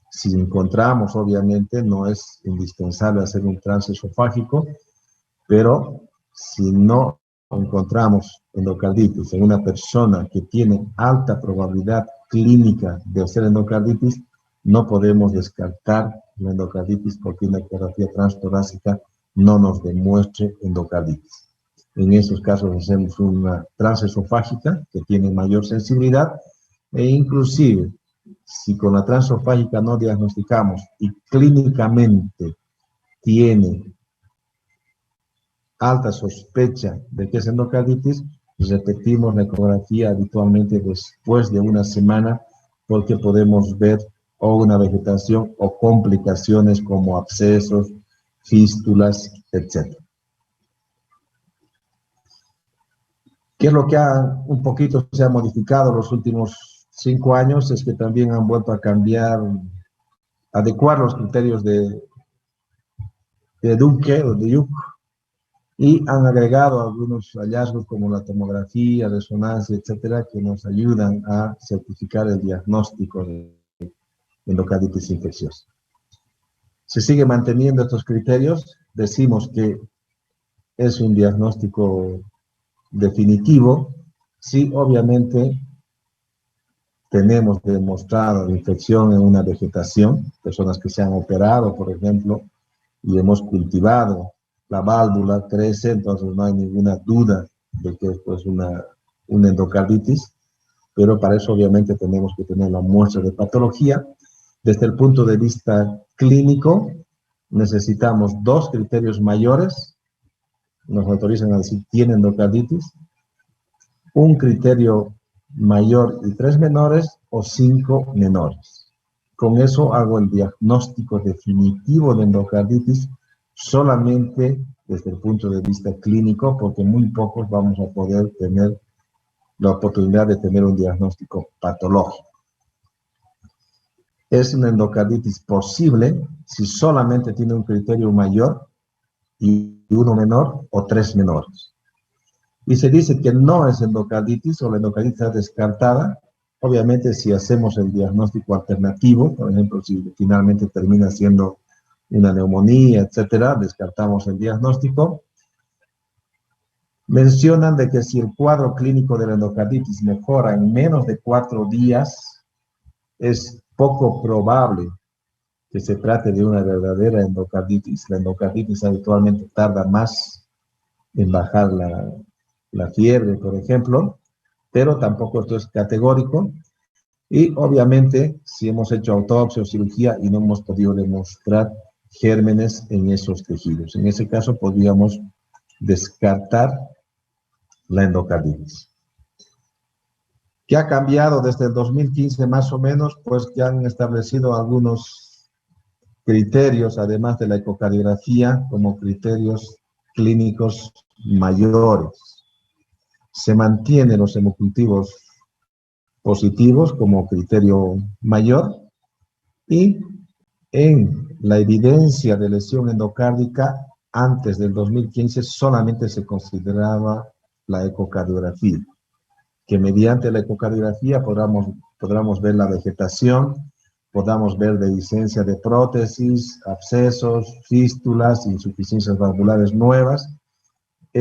Si encontramos, obviamente, no es indispensable hacer un transesofágico, pero si no encontramos endocarditis en una persona que tiene alta probabilidad clínica de hacer endocarditis, no podemos descartar la endocarditis porque una ecografía transtorácica no nos demuestre endocarditis. En esos casos hacemos una transesofágica que tiene mayor sensibilidad, e inclusive si con la transesofágica no diagnosticamos y clínicamente tiene alta sospecha de que es endocarditis, repetimos la ecografía habitualmente después de una semana, porque podemos ver o una vegetación o complicaciones como abscesos, fístulas, etc. ¿Qué es lo que un poquito se ha modificado los últimos 5 años? Es que también han vuelto a cambiar, adecuar los criterios de Duke o de Duke, y han agregado algunos hallazgos como la tomografía, resonancia, etcétera, que nos ayudan a certificar el diagnóstico de endocarditis infecciosa. Se sigue manteniendo estos criterios, decimos que es un diagnóstico definitivo, si obviamente tenemos demostrado infección en una vegetación, personas que se han operado, por ejemplo, y hemos cultivado la válvula, crece, entonces no hay ninguna duda de que esto es una endocarditis, pero para eso obviamente tenemos que tener la muestra de patología. Desde el punto de vista clínico, necesitamos 2 criterios mayores, nos autorizan a decir tiene endocarditis, un criterio mayor y 3 menores o 5 menores. Con eso hago el diagnóstico definitivo de endocarditis solamente desde el punto de vista clínico, porque muy pocos vamos a poder tener la oportunidad de tener un diagnóstico patológico. Es una endocarditis posible si solamente tiene un criterio mayor y uno menor o 3 menores. Y se dice que no es endocarditis o la endocarditis está descartada, obviamente si hacemos el diagnóstico alternativo, por ejemplo, si finalmente termina siendo una neumonía, etcétera, descartamos el diagnóstico. Mencionan de que si el cuadro clínico de la endocarditis mejora en menos de 4 días, es poco probable que se trate de una verdadera endocarditis. La endocarditis habitualmente tarda más en bajar la fiebre, por ejemplo, pero tampoco esto es categórico. Y obviamente, si hemos hecho autopsia o cirugía y no hemos podido demostrar gérmenes en esos tejidos, en ese caso podríamos descartar la endocarditis. ¿Qué ha cambiado desde el 2015 más o menos? Pues que han establecido algunos criterios, además de la ecocardiografía, como criterios clínicos mayores. Se mantienen los hemocultivos positivos como criterio mayor y en la evidencia de lesión endocárdica antes del 2015 solamente se consideraba la ecocardiografía, que mediante la ecocardiografía podamos ver la vegetación, podamos ver dehiscencia de prótesis, abscesos, fístulas, insuficiencias valvulares nuevas.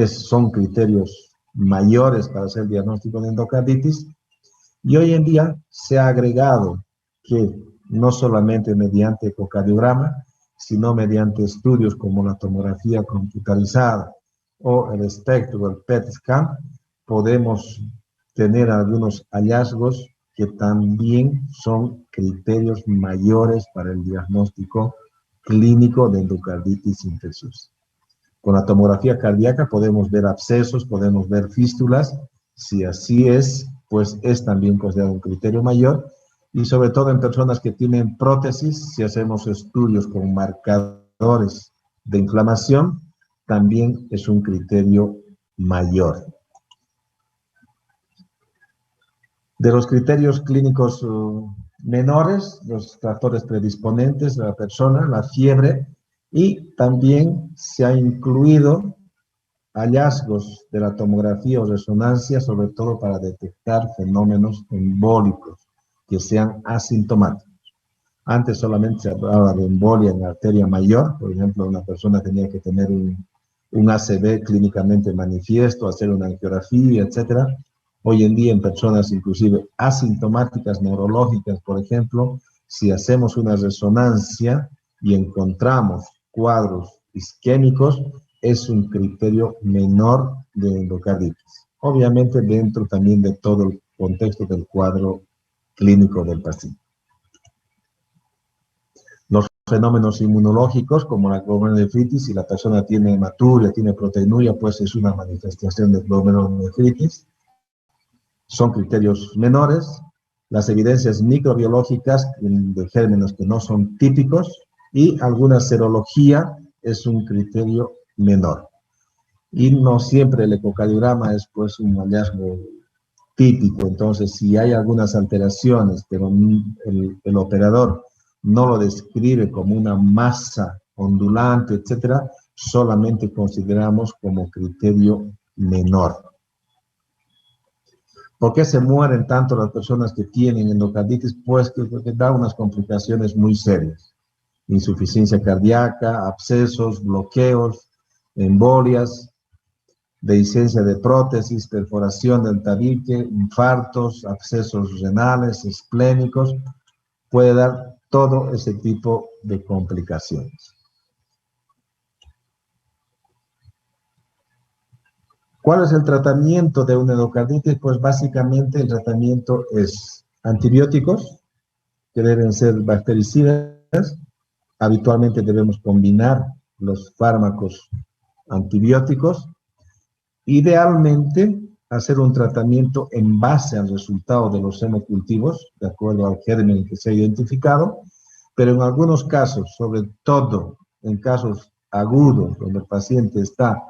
Son criterios mayores para hacer el diagnóstico de endocarditis. Y hoy en día se ha agregado que no solamente mediante ecocardiograma, sino mediante estudios como la tomografía computarizada o el espectro, el PET scan, podemos tener algunos hallazgos que también son criterios mayores para el diagnóstico clínico de endocarditis infecciosa. Con la tomografía cardíaca podemos ver abscesos, podemos ver fístulas. Si así es, pues es también considerado un criterio mayor. Y sobre todo en personas que tienen prótesis, si hacemos estudios con marcadores de inflamación, también es un criterio mayor. De los criterios clínicos menores, los factores predisponentes de la persona, la fiebre, y también se ha incluido hallazgos de la tomografía o resonancia, sobre todo para detectar fenómenos embólicos que sean asintomáticos. Antes solamente se hablaba de embolia en arteria mayor, por ejemplo, una persona tenía que tener un ACV clínicamente manifiesto, hacer una angiografía, etc. Hoy en día en personas inclusive asintomáticas neurológicas, por ejemplo, si hacemos una resonancia y encontramos cuadros isquémicos, es un criterio menor de endocarditis. Obviamente dentro también de todo el contexto del cuadro clínico del paciente. Los fenómenos inmunológicos, como la glomerulonefritis, si la persona tiene hematuria, tiene proteinuria, pues es una manifestación de glomerulonefritis. Son criterios menores. Las evidencias microbiológicas de gérmenes que no son típicos y alguna serología es un criterio menor. Y no siempre el ecocardiograma es pues un hallazgo típico. Entonces, si hay algunas alteraciones, pero el operador no lo describe como una masa ondulante, etcétera, solamente consideramos como criterio menor. ¿Por qué se mueren tanto las personas que tienen endocarditis? Pues porque da unas complicaciones muy serias. Insuficiencia cardíaca, abscesos, bloqueos, embolias, dehiscencia de prótesis, perforación del tabique, infartos, abscesos renales, esplénicos. Puede dar todo ese tipo de complicaciones. ¿Cuál es el tratamiento de una endocarditis? Pues básicamente el tratamiento es antibióticos, que deben ser bactericidas. Habitualmente debemos combinar los fármacos antibióticos. Idealmente, hacer un tratamiento en base al resultado de los hemocultivos, de acuerdo al germen que se ha identificado, pero en algunos casos, sobre todo en casos agudos, donde el paciente está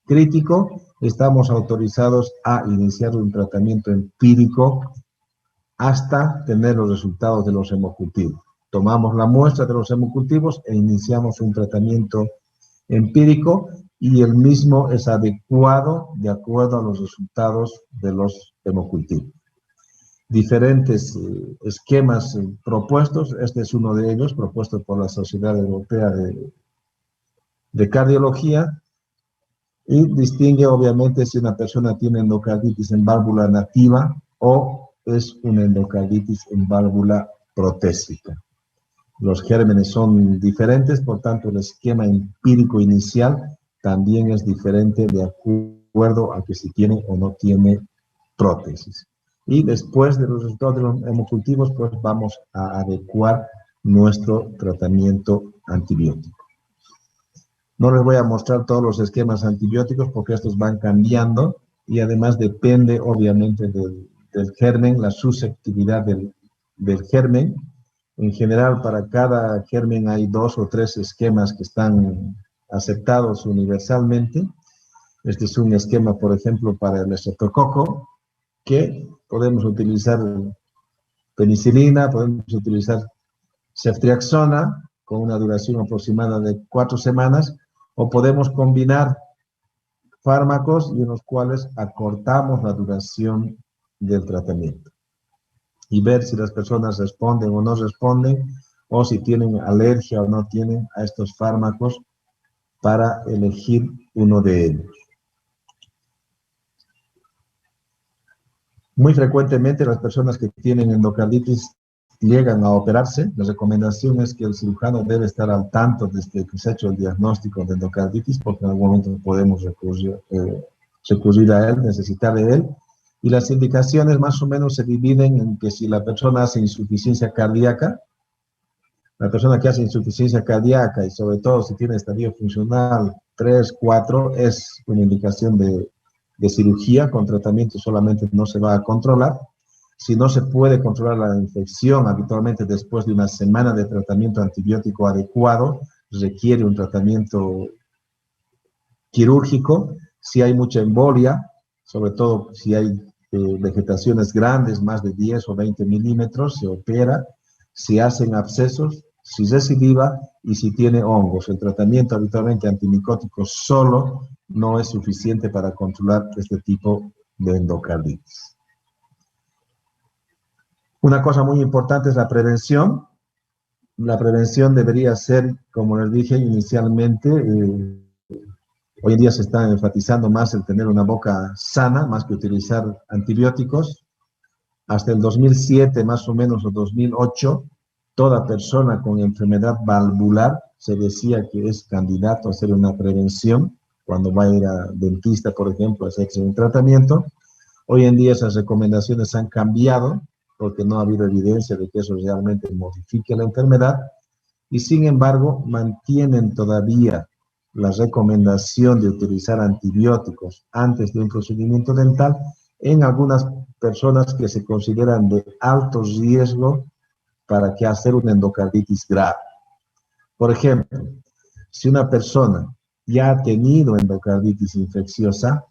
crítico, estamos autorizados a iniciar un tratamiento empírico hasta tener los resultados de los hemocultivos. Tomamos la muestra de los hemocultivos e iniciamos un tratamiento empírico y el mismo es adecuado de acuerdo a los resultados de los hemocultivos. Diferentes esquemas propuestos, este es uno de ellos, propuesto por la Sociedad Europea de Cardiología, y distingue obviamente si una persona tiene endocarditis en válvula nativa o es una endocarditis en válvula protésica. Los gérmenes son diferentes, por tanto el esquema empírico inicial también es diferente de acuerdo a que si tiene o no tiene prótesis. Y después de los resultados de los hemocultivos, pues vamos a adecuar nuestro tratamiento antibiótico. No les voy a mostrar todos los esquemas antibióticos porque estos van cambiando y además depende obviamente del germen, la susceptibilidad del germen. En general, para cada germen hay 2 o 3 esquemas que están aceptados universalmente. Este es un esquema, por ejemplo, para el estreptococo, que podemos utilizar penicilina, podemos utilizar ceftriaxona con una duración aproximada de 4 semanas, o podemos combinar fármacos y en los cuales acortamos la duración del tratamiento y ver si las personas responden o no responden, o si tienen alergia o no tienen a estos fármacos para elegir uno de ellos. Muy frecuentemente las personas que tienen endocarditis llegan a operarse. La recomendación es que el cirujano debe estar al tanto desde que se ha hecho el diagnóstico de endocarditis, porque en algún momento podemos recurrir a él, necesitar de él. Y las indicaciones más o menos se dividen en que si la persona hace insuficiencia cardíaca, la persona que hace insuficiencia cardíaca y sobre todo si tiene estadio funcional 3, 4, es una indicación de cirugía. Con tratamiento solamente no se va a controlar. Si no se puede controlar la infección habitualmente después de una semana de tratamiento antibiótico adecuado, requiere un tratamiento quirúrgico. Si hay mucha embolia, sobre todo si hay vegetaciones grandes, más de 10 o 20 milímetros, se opera. Si hacen abscesos, si recidiva y si tiene hongos. El tratamiento habitualmente antimicótico solo no es suficiente para controlar este tipo de endocarditis. Una cosa muy importante es la prevención. La prevención debería ser, como les dije inicialmente, hoy en día se está enfatizando más el tener una boca sana, más que utilizar antibióticos. Hasta el 2007, más o menos, o 2008, toda persona con enfermedad valvular se decía que es candidato a hacer una prevención cuando va a ir a dentista, por ejemplo, a hacerse un tratamiento. Hoy en día esas recomendaciones han cambiado porque no ha habido evidencia de que eso realmente modifique la enfermedad, y sin embargo mantienen todavía la recomendación de utilizar antibióticos antes de un procedimiento dental en algunas personas que se consideran de alto riesgo para que hacer una endocarditis grave. Por ejemplo, si una persona ya ha tenido endocarditis infecciosa,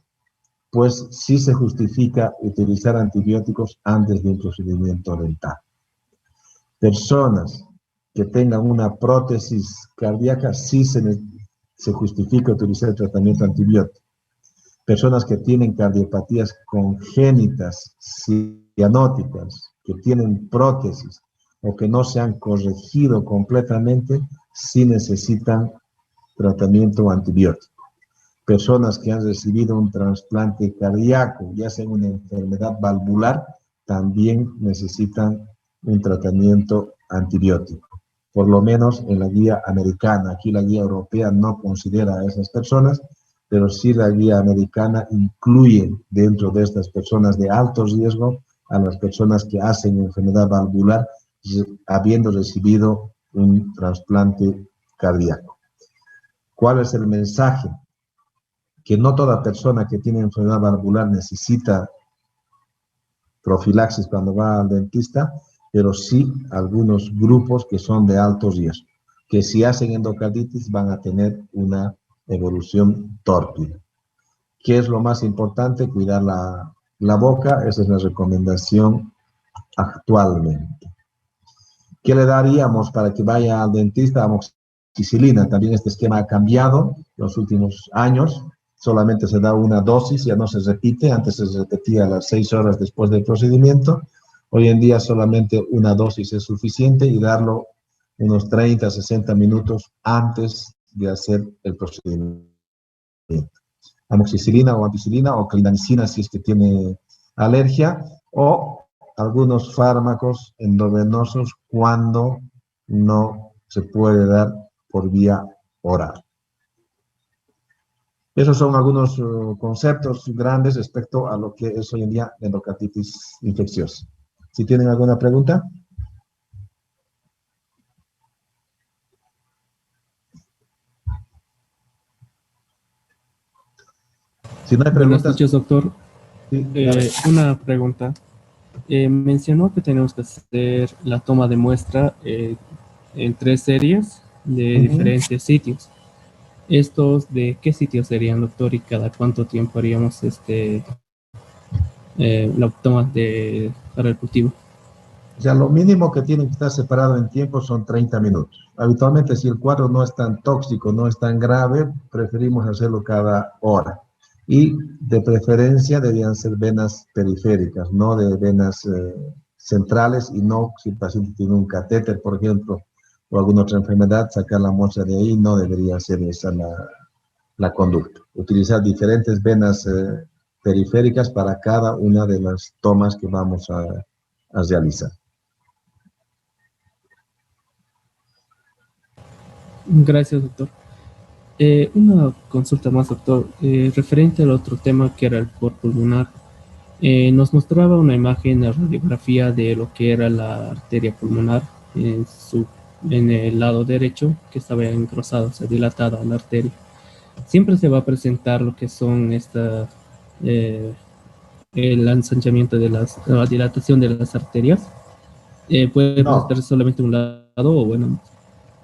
pues sí se justifica utilizar antibióticos antes de un procedimiento dental. Personas que tengan una prótesis cardíaca, sí se justifica utilizar el tratamiento antibiótico. Personas que tienen cardiopatías congénitas, cianóticas, que tienen prótesis o que no se han corregido completamente, sí necesitan tratamiento antibiótico. Personas que han recibido un trasplante cardíaco, ya sea una enfermedad valvular, también necesitan un tratamiento antibiótico. Por lo menos en la guía americana. Aquí la guía europea no considera a esas personas, pero sí la guía americana incluye dentro de estas personas de alto riesgo a las personas que hacen enfermedad valvular habiendo recibido un trasplante cardíaco. ¿Cuál es el mensaje? Que no toda persona que tiene enfermedad valvular necesita profilaxis cuando va al dentista, pero sí algunos grupos que son de alto riesgo, que si hacen endocarditis van a tener una evolución tórpida. ¿Qué es lo más importante? Cuidar la boca. Esa es la recomendación actualmente. ¿Qué le daríamos para que vaya al dentista? Amoxicilina. También este esquema ha cambiado los últimos años. Solamente se da una dosis, ya no se repite. Antes se repetía a las 6 horas después del procedimiento. Hoy en día solamente una dosis es suficiente y darlo unos 30, 60 minutos antes de hacer el procedimiento. Amoxicilina o ampicilina o clindamicina si es que tiene alergia, o algunos fármacos endovenosos cuando no se puede dar por vía oral. Esos son algunos conceptos grandes respecto a lo que es hoy en día la endocarditis infecciosa. Si tienen alguna pregunta. Si no hay Buenas preguntas, noches, doctor. sí, dale. Una pregunta. Mencionó que tenemos que hacer la toma de muestra en 3 series de diferentes sitios. ¿Estos de qué sitios serían, doctor? ¿Y cada cuánto tiempo haríamos la toma para el cultivo? O sea, lo mínimo que tiene que estar separado en tiempo son 30 minutos. Habitualmente, si el cuadro no es tan tóxico, no es tan grave, preferimos hacerlo cada hora. Y de preferencia debían ser venas periféricas, no de venas centrales, y no si el paciente tiene un catéter, por ejemplo, o alguna otra enfermedad, sacar la muestra de ahí no debería ser esa la conducta. Utilizar diferentes venas periféricas para cada una de las tomas que vamos a realizar. Gracias, doctor. Una consulta más, doctor. Referente al otro tema que era el por pulmonar, nos mostraba una imagen, la radiografía de lo que era la arteria pulmonar en el lado derecho, que estaba engrosada, o sea, dilatada la arteria. Siempre se va a presentar lo que son el ensanchamiento de la dilatación de las arterias. Puede No, presentarse solamente un lado o bueno.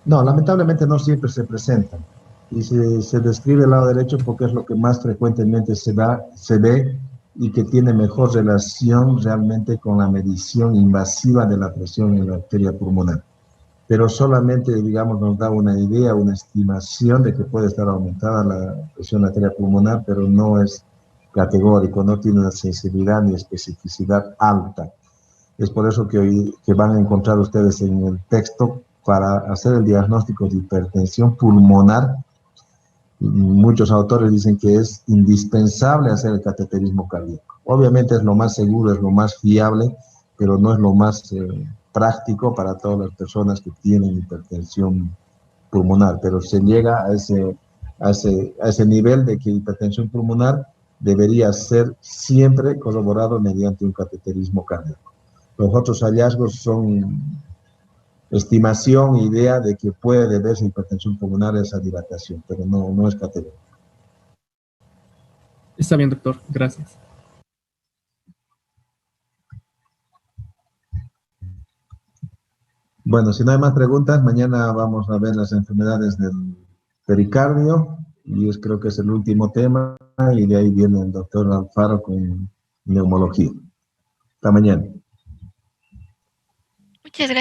no, lamentablemente no siempre se presentan. Y se describe el lado derecho porque es lo que más frecuentemente se ve y que tiene mejor relación realmente con la medición invasiva de la presión en la arteria pulmonar. Pero solamente, digamos, nos da una idea, una estimación de que puede estar aumentada la presión arterial pulmonar, pero no es categórico, no tiene una sensibilidad ni especificidad alta. Es por eso que van a encontrar ustedes en el texto para hacer el diagnóstico de hipertensión pulmonar. Muchos autores dicen que es indispensable hacer el cateterismo cardíaco. Obviamente es lo más seguro, es lo más fiable, pero no es lo más práctico para todas las personas que tienen hipertensión pulmonar. Pero se llega a ese nivel de que hipertensión pulmonar debería ser siempre corroborado mediante un cateterismo cardíaco. Los otros hallazgos son estimación, idea de que puede deberse hipertensión pulmonar a esa dilatación, pero no es categórico. Está bien, doctor. Gracias. Bueno, si no hay más preguntas, mañana vamos a ver las enfermedades del pericardio, y creo que es el último tema, y de ahí viene el doctor Alfaro con neumología. Hasta mañana. Muchas gracias.